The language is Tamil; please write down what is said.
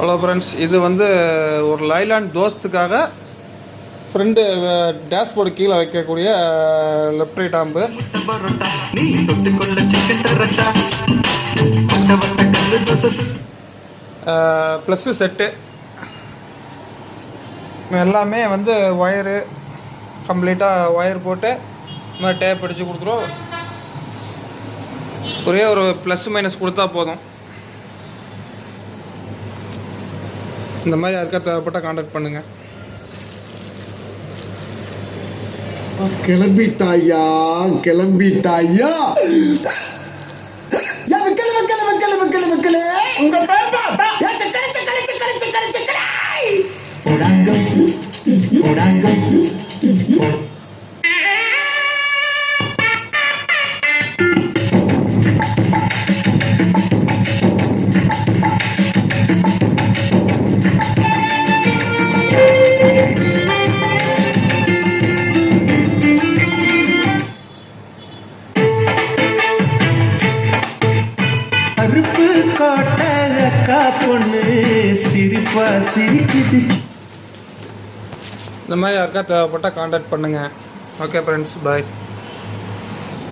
ஹலோ ஃப்ரெண்ட்ஸ், இது வந்து ஒரு லைலாண்ட் தோஸ்துக்காக ஃப்ரெண்டு டேஷ்போர்டு கீழே வைக்கக்கூடிய லெஃப்ட் ரைட் ஆம்பு ப்ளஸ்ஸு செட்டு எல்லாமே வந்து ஒயரு கம்ப்ளீட்டாக ஒயர் போட்டு இந்த மாதிரி டேப் அடித்து கொடுத்துரும். ஒரே ஒரு ப்ளஸ் மைனஸ் கொடுத்தா போதும். இந்த மாதிரி யாருக்கா தேவைப்பட்டால் கான்டாக்ட் பண்ணுங்கள். கிளம்பிட்டாயா கருப்பு கோட்டை அக்கா பொண்ணு சிரிப்பா சிரிக்குது. இந்த மாதிரி யாருக்கா தேவைப்பட்டால் கான்டாக்ட் பண்ணுங்கள். ஓகே ஃப்ரெண்ட்ஸ், பாய்.